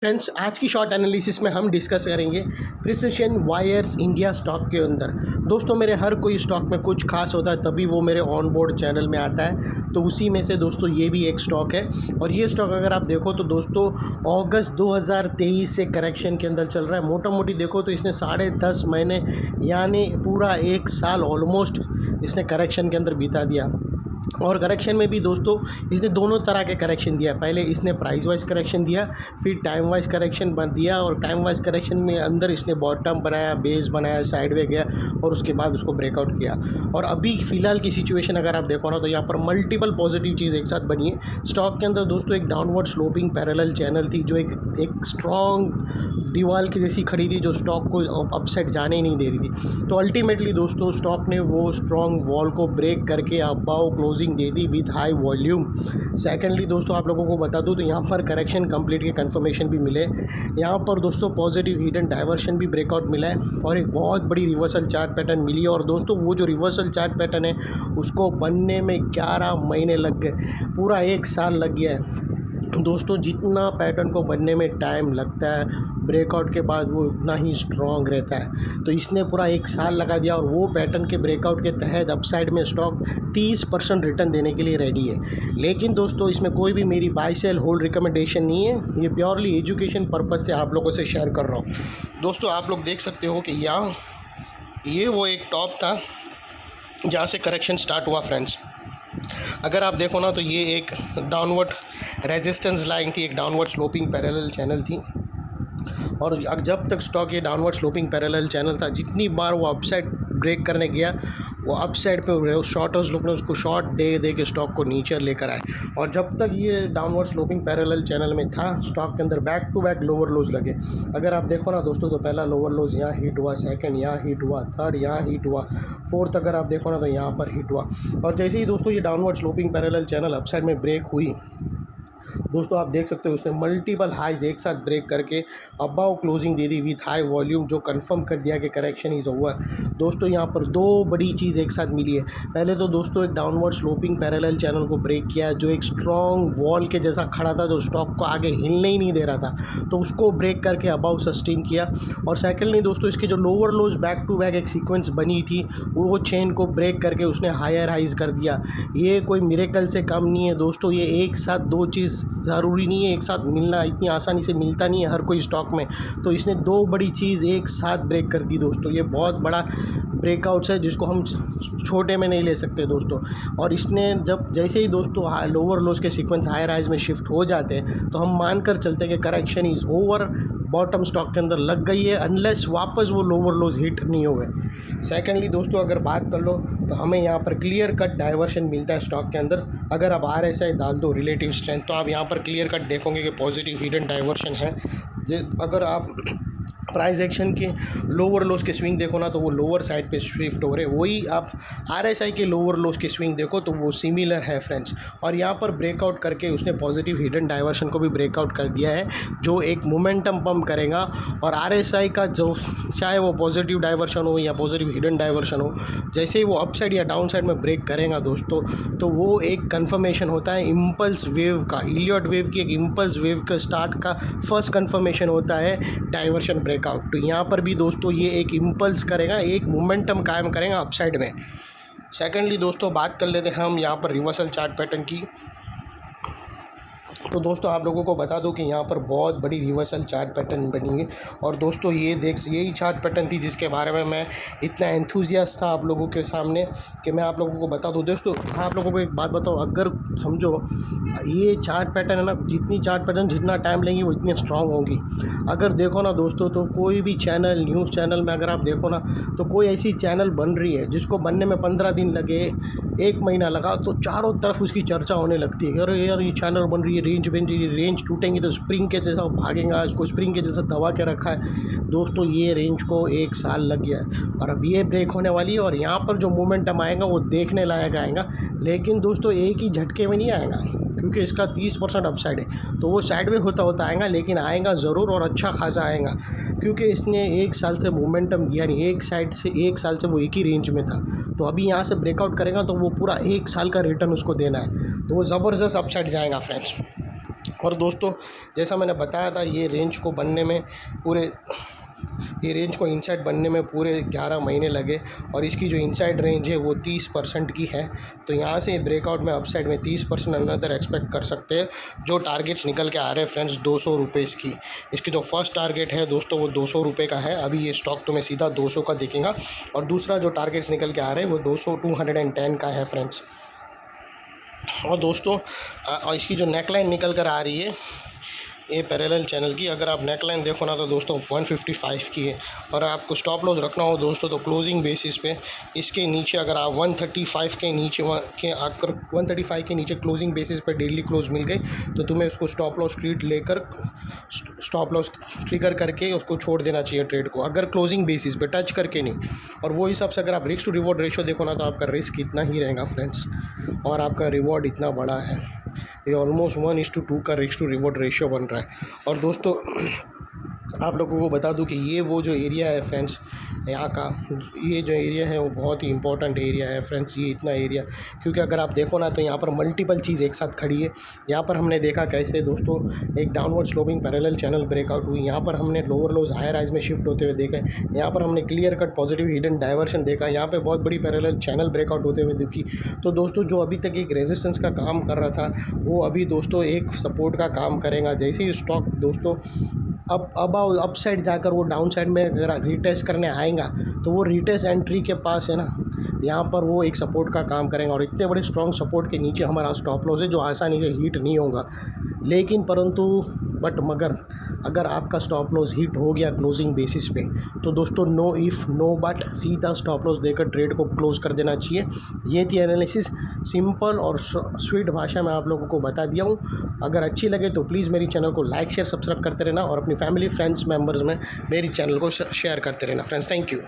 Friends, आज की short analysis में हम डिस्कस करेंगे प्रिसिशन वायर्स इंडिया स्टॉक के अंदर। दोस्तों, मेरे हर कोई स्टॉक में कुछ खास होता है तभी वो मेरे ऑन बोर्ड चैनल में आता है, तो उसी में से दोस्तों ये भी एक स्टॉक है। और ये स्टॉक अगर आप देखो तो दोस्तों अगस्त 2023 से करेक्शन के अंदर चल रहा है। मोटा मोटी देखो तो इसने 10.5 महीने यानी पूरा 1 साल ऑलमोस्ट इसने करेक्शन के अंदर बिता दिया। और करेक्शन में भी दोस्तों इसने दोनों तरह के करेक्शन दिया। पहले इसने प्राइस वाइज करेक्शन दिया, फिर टाइम वाइज करेक्शन बन दिया, और टाइम वाइज करेक्शन में अंदर इसने बॉटम बनाया, बेस बनाया, साइडवे गया और उसके बाद उसको ब्रेकआउट किया। और अभी फ़िलहाल की सिचुएशन अगर आप देखो ना तो यहाँ पर मल्टीपल पॉजिटिव चीज़ एक साथ बनी है। स्टॉक के अंदर दोस्तों एक डाउनवर्ड स्लोपिंग पैरेलल चैनल थी जो एक स्ट्रॉन्ग दीवार की जैसी खड़ी थी, जो स्टॉक को अपसाइड जाने ही नहीं दे रही थी। तो अल्टीमेटली दोस्तों स्टॉक ने वो स्ट्रॉन्ग वॉल को ब्रेक करके above closing they the with high volume. Secondly दोस्तों आप लोगों को बता दूं तो यहाँ पर करेक्शन कंप्लीट के कंफर्मेशन भी मिले। यहाँ पर दोस्तों पॉजिटिव हिडन डाइवर्शन भी ब्रेकआउट मिला है और एक बहुत बड़ी रिवर्सल चार्ट पैटर्न मिली है। और दोस्तों वो जो रिवर्सल चार्ट पैटर्न है उसको बनने में 11 महीने लग गए, पूरा 1 साल लग गया है। दोस्तों जितना पैटर्न को बनने में टाइम लगता है, ब्रेकआउट के बाद वो उतना ही स्ट्रॉन्ग रहता है। तो इसने पूरा 1 साल लगा दिया और वो पैटर्न के ब्रेकआउट के तहत अपसाइड में स्टॉक 30% रिटर्न देने के लिए रेडी है। लेकिन दोस्तों इसमें कोई भी मेरी बाय सेल होल्ड रिकमेंडेशन नहीं है, ये प्योरली एजुकेशन पर्पज़ से आप लोगों से शेयर कर रहा हूँ। दोस्तों आप लोग देख सकते हो कि यहाँ ये वो एक टॉप था जहाँ से करेक्शन स्टार्ट हुआ फ्रेंड्स। अगर आप देखो ना तो ये एक डाउनवर्ड रेजिस्टेंस लाइन थी, एक डाउनवर्ड स्लोपिंग पैरेलल चैनल थी। और जब तक स्टॉक ये डाउनवर्ड स्लोपिंग पैरेलल चैनल था, जितनी बार वो अपसाइड ब्रेक करने गया वो अपसाइड पे शॉर्टर्स लोग ने उसको शॉर्ट दे के स्टॉक को नीचे लेकर आए। और जब तक ये डाउनवर्ड स्लोपिंग पैरेलल चैनल में था, स्टॉक के अंदर back to back lower lows लगे। अगर आप देखो ना दोस्तों तो पहला लोअर लोज यहाँ हिट हुआ, सेकंड यहाँ हिट हुआ, थर्ड यहाँ हिट हुआ, फोर्थ अगर आप देखो ना तो यहाँ पर हिट हुआ। और जैसे ही दोस्तों ये downward sloping parallel channel upside में ब्रेक हुई, दोस्तों आप देख सकते हो उसने मल्टीपल हाइज एक साथ ब्रेक करके above closing they the with high volume, जो कंफर्म कर दिया कि करेक्शन इज़ ओवर। दोस्तों यहाँ पर 2 बड़ी चीज़ एक साथ मिली है। पहले तो दोस्तों एक डाउनवर्ड स्लोपिंग पैरेलल चैनल को ब्रेक किया जो एक स्ट्रॉन्ग वॉल के जैसा खड़ा था, जो स्टॉक को आगे हिलने ही नहीं दे रहा था, तो उसको ब्रेक करके अबाव सस्टेन किया। और सेकेंडली दोस्तों इसके जो lower lows back to back एक सीक्वेंस बनी थी, वो चेन को ब्रेक करके उसने हायर हाइज कर दिया। ये कोई मिरेकल से कम नहीं है दोस्तों, ये एक साथ 2 चीज़ ज़रूरी नहीं है, एक साथ मिलना इतनी आसानी से मिलता नहीं है हर कोई स्टॉक में। तो इसने 2 बड़ी चीज़ एक साथ ब्रेक कर दी दोस्तों। ये बहुत बड़ा ब्रेकआउट्स है जिसको हम छोटे में नहीं ले सकते दोस्तों। और इसने जब जैसे ही दोस्तों लोअर लोज के सीक्वेंस हायर हाइज में शिफ्ट हो जाते हैं तो हम मानकर चलते हैं कि correction is over, bottom stock के अंदर लग गई है, अनलेस वापस वो लोअर लोज हिट नहीं हो गए। सेकेंडली दोस्तों अगर बात कर लो तो हमें यहाँ पर क्लियर कट डाइवर्शन मिलता है स्टॉक के अंदर। अगर आप RSI डाल दो रिलेटिव स्ट्रेंथ तो आप यहाँ पर क्लियर कट देखोगे कि पॉजिटिव हिडन डाइवर्शन है। अगर आप प्राइस एक्शन के लोअर लोज के स्विंग देखो ना तो वो लोअर साइड पे शिफ्ट हो रहे, वही आप RSI के लोअर लोज के स्विंग देखो तो वो सिमिलर है फ्रेंड्स। और यहाँ पर ब्रेकआउट करके उसने पॉजिटिव हिडन डाइवर्शन को भी ब्रेकआउट कर दिया है, जो एक मोमेंटम पंप करेगा। और RSI का जो चाहे वो पॉजिटिव डाइवर्शन हो या पॉजिटिव हिडन डाइवर्शन हो, जैसे ही वो अप साइड या डाउन साइड में ब्रेक करेगा दोस्तों, तो वो एक कन्फर्मेशन होता है इम्पल्स वेव का, इलियट वेव की एक इम्पल्स वेव का स्टार्ट का फर्स्ट कन्फर्मेशन होता है डाइवर्शन ब्रेकआउट। तो यहाँ पर भी दोस्तों ये एक इम्पल्स करेगा, एक मोमेंटम कायम करेगा अपसाइड में। सेकेंडली दोस्तों बात कर लेते हैं हम यहाँ पर रिवर्सल चार्ट पैटर्न की। तो दोस्तों आप लोगों को बता दूं कि यहाँ पर बहुत बड़ी रिवर्सल चार्ट पैटर्न बनी है। और दोस्तों यही चार्ट पैटर्न थी जिसके बारे में मैं इतना एंथुजियास्ट था आप लोगों के सामने कि मैं आप लोगों को बता दूं। दोस्तों आप लोगों को एक बात बताओ, अगर समझो ये चार्ट पैटर्न है ना, जितनी चार्ट पैटर्न जितना टाइम लेंगी वो इतनी स्ट्रांग होगी। अगर देखो ना दोस्तों तो कोई भी चैनल, न्यूज़ चैनल में अगर आप देखो ना तो कोई ऐसी चैनल बन रही है जिसको बनने में 15 दिन लगे, 1 महीना लगा, तो चारों तरफ उसकी चर्चा होने लगती है। अरे यार ये चैनल बन रही है, रेंज टूटेंगी तो स्प्रिंग के जैसा भागेगा, इसको स्प्रिंग के जैसा दबा के रखा है। दोस्तों ये रेंज को 1 साल लग गया है और अब ये ब्रेक होने वाली है। और यहाँ पर जो मोमेंटम आएगा वो देखने लायक आएगा, लेकिन दोस्तों एक ही झटके में नहीं आएगा क्योंकि इसका 30% अपसाइड है। तो वो साइडवे होता आएगा, लेकिन आएगा ज़रूर और अच्छा खासा आएगा, क्योंकि इसने 1 साल से मोमेंटम दिया नहीं। 1 साल से वो एक ही रेंज में था, तो अभी यहाँ से ब्रेकआउट करेगा तो वो पूरा 1 साल का रिटर्न उसको देना है, तो वो ज़बरदस्त अपसाइड जाएगा फ्रेंड्स। और दोस्तों जैसा मैंने बताया था, ये रेंज को इनसाइड बनने में पूरे 11 महीने लगे और इसकी जो इनसाइड रेंज है वो 30% की है। तो यहाँ से ब्रेकआउट में अपसाइड में 30% अनदर एक्सपेक्ट कर सकते हैं। जो टारगेट्स निकल के आ रहे हैं फ्रेंड्स 200 रुपये की, इसकी जो फर्स्ट टारगेट है दोस्तों वो 200 रुपये का है। अभी ये स्टॉक तो मैं सीधा 200 का देखेंगा। और दूसरा जो टारगेट्स निकल के आ रहे हैं वो 210 का है फ्रेंड्स। और दोस्तों इसकी जो नेकलाइन निकल कर आ रही है ये पैरेलल चैनल की, अगर आप नेकलाइन देखो ना तो दोस्तों 155 की है। और आपको स्टॉप लॉस रखना हो दोस्तों तो क्लोजिंग बेसिस पे इसके नीचे अगर आप 135 के नीचे आकर 135 के नीचे क्लोजिंग बेसिस पे डेली क्लोज मिल गई तो तुम्हें उसको स्टॉप लॉस ट्रिगर करके उसको छोड़ देना चाहिए ट्रेड को, अगर क्लोजिंग बेसिस पे टच करके नहीं। और वो हिसाब से अगर आप रिस्क टू रिवॉर्ड रेशियो देखो ना तो आपका रिस्क इतना ही रहेगा फ्रेंड्स और आपका रिवॉर्ड इतना बड़ा है। ये ऑलमोस्ट 1:2 का रिस्क टू रिवॉर्ड रेशियो बन रहा है। और दोस्तों आप लोगों को बता दूं कि ये वो जो एरिया है फ्रेंड्स, यहाँ का ये जो एरिया है वो बहुत ही इंपॉर्टेंट एरिया है फ्रेंड्स। ये इतना एरिया, क्योंकि अगर आप देखो ना तो यहाँ पर मल्टीपल चीज़ एक साथ खड़ी है। यहाँ पर हमने देखा कैसे दोस्तों एक downward sloping parallel channel breakout हुई, यहाँ पर हमने लोअर लोज हायर हाइज में शिफ्ट होते हुए देखा, यहाँ पर हमने clear cut positive hidden diversion देखा, यहाँ पर बहुत बड़ी पैरेलल चैनल ब्रेकआउट होते हुए देखी। तो दोस्तों जो अभी तक एक रेजिस्टेंस का काम कर रहा था वो अभी दोस्तों एक सपोर्ट का काम करेगा। जैसे ही स्टॉक दोस्तों अब अप साइड जाकर वो डाउन साइड में अगर रिटेस्ट करने आएगा तो वो रिटेस्ट एंट्री के पास है ना, यहाँ पर वो एक सपोर्ट का काम करेंगे। और इतने बड़े स्ट्रॉन्ग सपोर्ट के नीचे हमारा स्टॉप लॉस है जो आसानी से हिट नहीं होगा। लेकिन मगर अगर आपका स्टॉप लॉस हिट हो गया क्लोजिंग बेसिस पे तो दोस्तों नो इफ़ नो बट सीधा स्टॉप लॉस देकर ट्रेड को क्लोज कर देना चाहिए। ये थी एनालिसिस, सिंपल और स्वीट भाषा में आप लोगों को बता दिया हूँ। अगर अच्छी लगे तो प्लीज़ मेरी चैनल को लाइक शेयर सब्सक्राइब करते रहना और अपनी फैमिली फ्रेंड्स मेम्बर्स में मेरी चैनल को शेयर करते रहना फ्रेंड्स। Thank you.